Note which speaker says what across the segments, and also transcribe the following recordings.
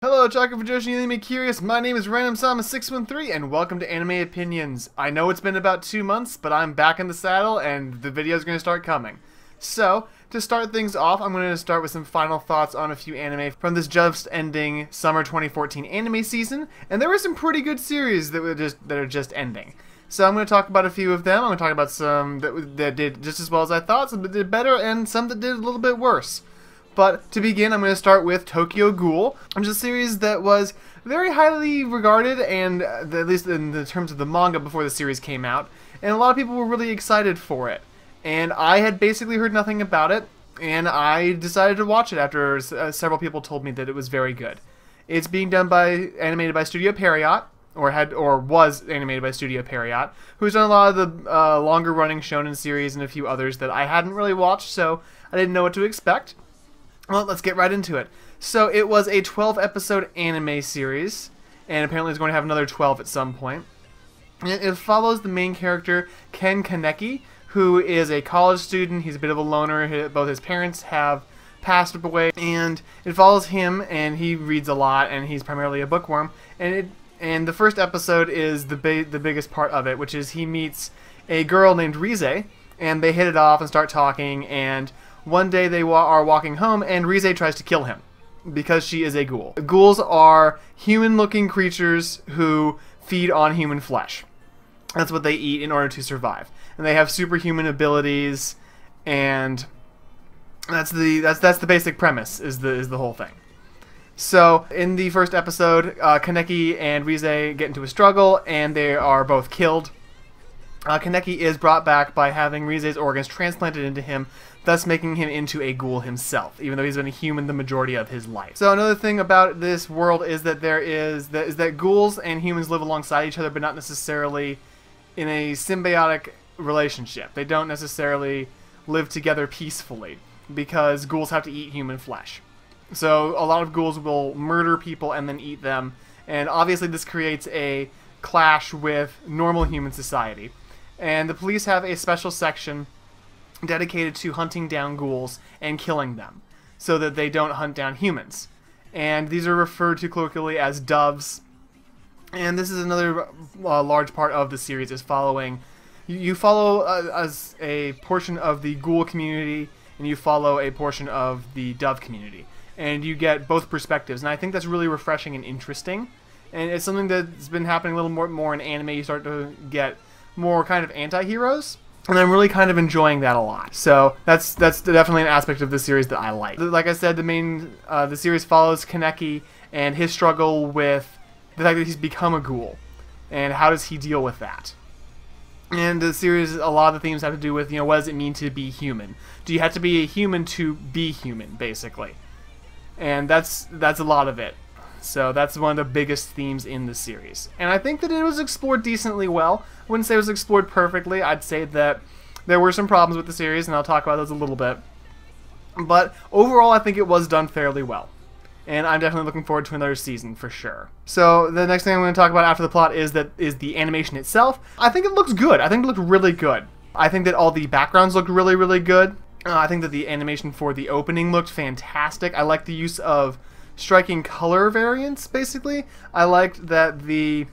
Speaker 1: Hello, Chocolate for Joshi, you may be curious. My name is RandomSama613, and welcome to Anime Opinions. I know it's been about 2 months, but I'm back in the saddle, and the video's going to start coming. So, to start things off, I'm going to start with some final thoughts on a few anime from this just ending summer 2014 anime season, and there were some pretty good series that are just ending. So I'm going to talk about a few of them. I'm going to talk about some that did just as well as I thought, some that did better, and some that did a little bit worse. But to begin, I'm going to start with Tokyo Ghoul, which is a series that was very highly regarded, and at least in the terms of the manga before the series came out, and a lot of people were really excited for it. And I had basically heard nothing about it, and I decided to watch it after several people told me that it was very good. It's being animated by Studio Period, or was animated by Studio Period, who's done a lot of the longer running shonen series and a few others that I hadn't really watched, so I didn't know what to expect. Well, let's get right into it. So it was a 12-episode anime series, and apparently it's going to have another 12 at some point. And it follows the main character, Ken Kaneki, who is a college student. He's a bit of a loner. Both his parents have passed away, and it follows him, and he reads a lot, and he's primarily a bookworm. And the first episode is the biggest part of it, which is he meets a girl named Rize, and they hit it off and start talking, and one day they are walking home, and Rize tries to kill him because she is a ghoul. Ghouls are human-looking creatures who feed on human flesh. That's what they eat in order to survive, and they have superhuman abilities, and that's the basic premise. Is the whole thing. So in the first episode, Kaneki and Rize get into a struggle, and they are both killed. Kaneki is brought back by having Rize's organs transplanted into him, thus making him into a ghoul himself, even though he's been a human the majority of his life. So another thing about this world is that that ghouls and humans live alongside each other, but not necessarily in a symbiotic relationship. They don't necessarily live together peacefully, because ghouls have to eat human flesh. So a lot of ghouls will murder people and then eat them, and obviously this creates a clash with normal human society. And the police have a special section dedicated to hunting down ghouls and killing them, so that they don't hunt down humans. And these are referred to colloquially as doves. And this is another large part of the series, is following. You follow as a portion of the ghoul community, and you follow a portion of the dove community. And you get both perspectives, and I think that's really refreshing and interesting. And it's something that's been happening a little more in anime. You start to get more kind of anti-heroes, and I'm really kind of enjoying that a lot. So that's definitely an aspect of the series that I like. Like I said, the series follows Kaneki and his struggle with the fact that he's become a ghoul, and how does he deal with that. And the series, a lot of the themes have to do with, what does it mean to be human? Do you have to be a human to be human, basically? And that's a lot of it. So that's one of the biggest themes in the series. And I think that it was explored decently well. I wouldn't say it was explored perfectly. I'd say that there were some problems with the series, and I'll talk about those a little bit. But overall, I think it was done fairly well. And I'm definitely looking forward to another season for sure. So the next thing I'm going to talk about after the plot is the animation itself. I think it looks good. I think it looked really good. I think that all the backgrounds looked really, really good. I think that the animation for the opening looked fantastic. I like the use of striking color variants, basically. I liked that the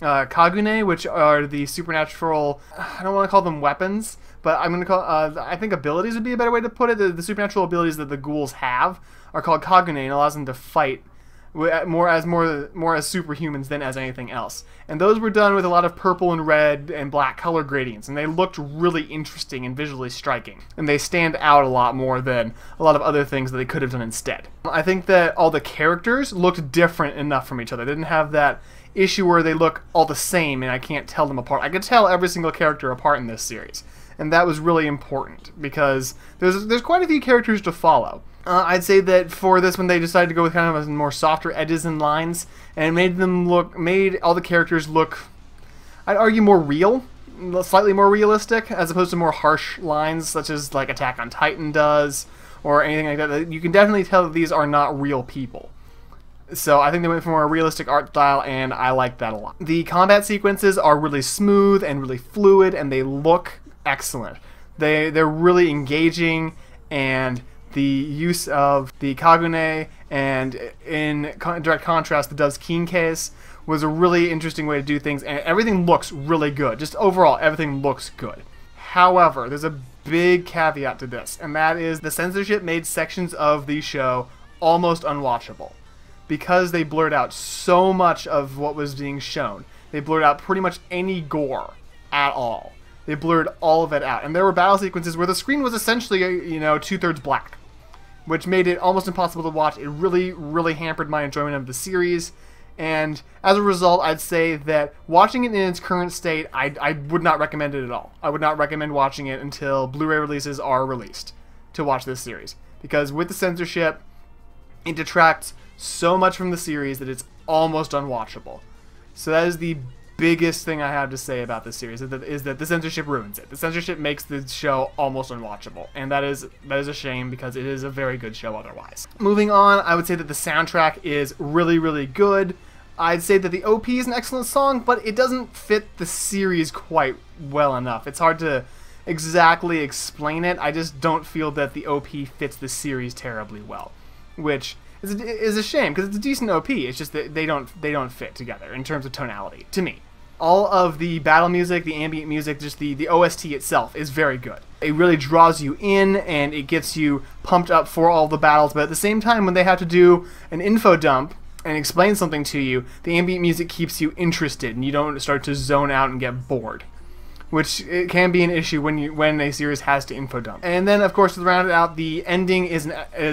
Speaker 1: Kagune, which are the supernatural, I don't want to call them weapons, but I'm going to call, I think abilities would be a better way to put it. The supernatural abilities that the ghouls have are called Kagune, and allows them to fight more as superhumans than as anything else. And those were done with a lot of purple and red and black color gradients, and they looked really interesting and visually striking. And they stand out a lot more than a lot of other things that they could have done instead. I think that all the characters looked different enough from each other. They didn't have that issue where they look all the same and I can't tell them apart. I could tell every single character apart in this series. And that was really important, because there's quite a few characters to follow. I'd say that for this one, they decided to go with kind of a more softer edges and lines, and made all the characters look, I'd argue, more real, slightly more realistic, as opposed to more harsh lines, such as like Attack on Titan does, or anything like that. You can definitely tell that these are not real people. So I think they went for a more realistic art style, and I like that a lot. The combat sequences are really smooth and really fluid, and they look excellent. They're really engaging, and the use of the Kagune, and in direct contrast, the Dove's Keen case was a really interesting way to do things, and everything looks really good. Just overall, everything looks good. However, there's a big caveat to this, and that is the censorship made sections of the show almost unwatchable because they blurred out so much of what was being shown. They blurred out pretty much any gore at all. They blurred all of it out, and there were battle sequences where the screen was essentially, two-thirds black, which made it almost impossible to watch. It really, really hampered my enjoyment of the series. And as a result, I'd say that watching it in its current state, I would not recommend it at all. I would not recommend watching it until Blu-ray releases are released to watch this series. Because with the censorship, it detracts so much from the series that it's almost unwatchable. So that is the biggest thing I have to say about this series, is that the censorship ruins it. The censorship makes the show almost unwatchable. And that is a shame because it is a very good show otherwise. Moving on, I would say that the soundtrack is really, really good. I'd say that the OP is an excellent song, but it doesn't fit the series quite well enough. It's hard to exactly explain it. I just don't feel that the OP fits the series terribly well, which is a shame because it's a decent OP. It's just that they don't fit together in terms of tonality, to me. All of the battle music, the ambient music, just the OST itself is very good. It really draws you in and it gets you pumped up for all the battles, but at the same time when they have to do an info dump and explain something to you, the ambient music keeps you interested and you don't start to zone out and get bored, which it can be an issue when a series has to info dump. And then, of course, to round it out, the ending is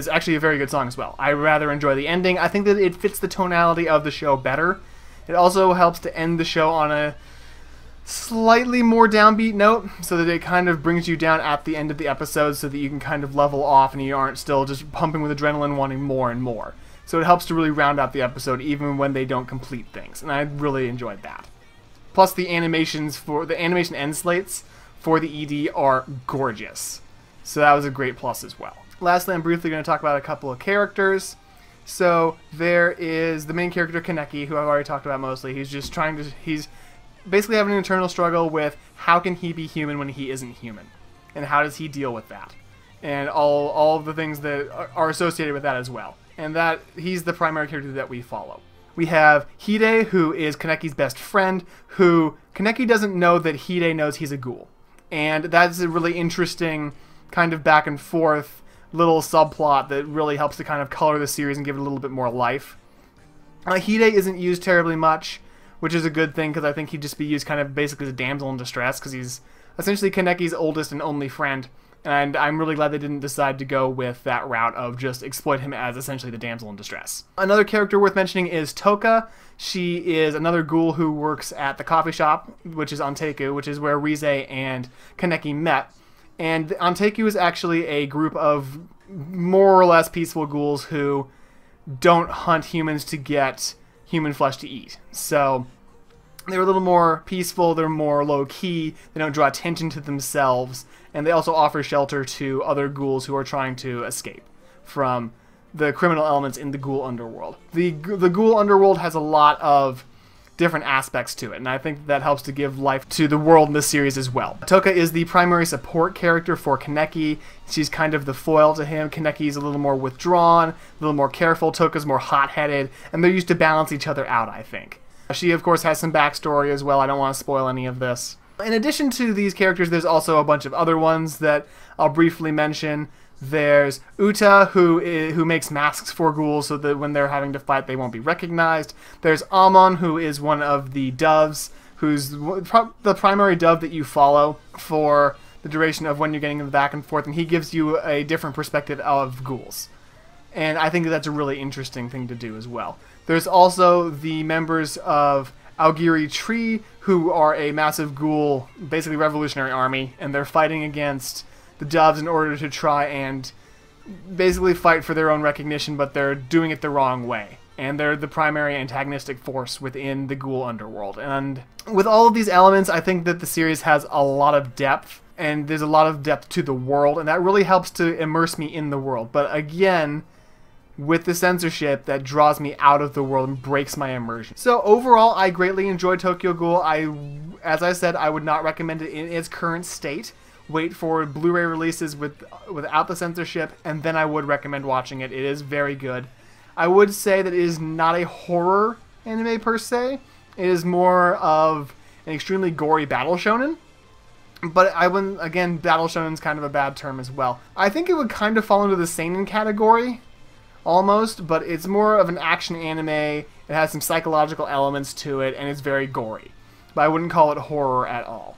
Speaker 1: actually a very good song as well. I rather enjoy the ending. I think that it fits the tonality of the show better. It also helps to end the show on a slightly more downbeat note, so that it kind of brings you down at the end of the episode so that you can kind of level off and you aren't still just pumping with adrenaline wanting more and more. So it helps to really round out the episode even when they don't complete things, and I really enjoyed that. Plus the animation end slates for the ED are gorgeous. So that was a great plus as well. Lastly, I'm briefly going to talk about a couple of characters. So there is the main character Kaneki, who I've already talked about mostly. He's basically having an internal struggle with how can he be human when he isn't human, and how does he deal with that, and all of the things that are associated with that as well. And that he's the primary character that we follow. We have Hide, who is Kaneki's best friend, who Kaneki doesn't know that Hide knows he's a ghoul. And that's a really interesting kind of back and forth little subplot that really helps to kind of color the series and give it a little bit more life. Hide isn't used terribly much, which is a good thing because I think he'd just be used kind of basically as a damsel in distress because he's essentially Kaneki's oldest and only friend. And I'm really glad they didn't decide to go with that route of just exploit him as essentially the damsel in distress. Another character worth mentioning is Toka. She is another ghoul who works at the coffee shop, which is Anteku, which is where Rize and Kaneki met. And Anteku is actually a group of more or less peaceful ghouls who don't hunt humans to get human flesh to eat. So they're a little more peaceful, they're more low-key, they don't draw attention to themselves, and they also offer shelter to other ghouls who are trying to escape from the criminal elements in the ghoul underworld. The ghoul underworld has a lot of different aspects to it, and I think that helps to give life to the world in this series as well. Toka is the primary support character for Kaneki. She's kind of the foil to him. Kaneki's a little more withdrawn, a little more careful. Toka's more hot-headed, and they're used to balance each other out, I think. She, of course, has some backstory as well. I don't want to spoil any of this. In addition to these characters, there's also a bunch of other ones that I'll briefly mention. There's Uta, who makes masks for ghouls so that when they're having to fight, they won't be recognized. There's Amon, who is one of the doves, who's the primary dove that you follow for the duration of when you're getting the back and forth, and he gives you a different perspective of ghouls. And I think that's a really interesting thing to do as well. There's also the members of Aogiri Tree, who are a massive ghoul, basically revolutionary army, and they're fighting against the doves in order to try and basically fight for their own recognition, but they're doing it the wrong way. And they're the primary antagonistic force within the ghoul underworld. And with all of these elements, I think that the series has a lot of depth, and there's a lot of depth to the world, and that really helps to immerse me in the world. But again, with the censorship, that draws me out of the world and breaks my immersion. So overall, I greatly enjoyed Tokyo Ghoul. As I said, I would not recommend it in its current state. wait for Blu-ray releases without the censorship, and then I would recommend watching it. It is very good. I would say that it is not a horror anime per se. It is more of an extremely gory battle shonen. But I wouldn't, again, battle shonen's kind of a bad term as well. I think it would kind of fall into the seinen category, almost, but it's more of an action anime. It has some psychological elements to it, and it's very gory. But I wouldn't call it horror at all.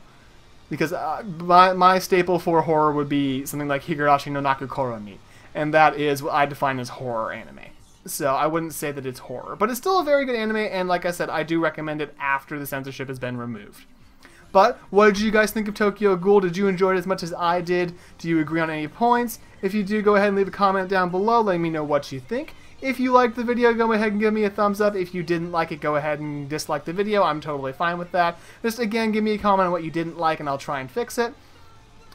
Speaker 1: Because my staple for horror would be something like Higurashi no Nakukoro ni, and that is what I define as horror anime. So I wouldn't say that it's horror. But it's still a very good anime, and like I said, I do recommend it after the censorship has been removed. But what did you guys think of Tokyo Ghoul? Did you enjoy it as much as I did? Do you agree on any points? If you do, go ahead and leave a comment down below letting me know what you think. If you liked the video, go ahead and give me a thumbs up. If you didn't like it, go ahead and dislike the video. I'm totally fine with that. Just, again, give me a comment on what you didn't like, and I'll try and fix it.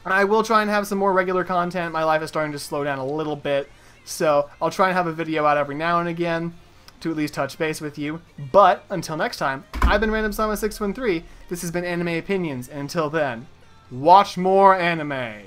Speaker 1: I will try and have some more regular content. My life is starting to slow down a little bit, so I'll try and have a video out every now and again to at least touch base with you. But until next time, I've been RandomSama613. This has been Anime Opinions, and until then, watch more anime.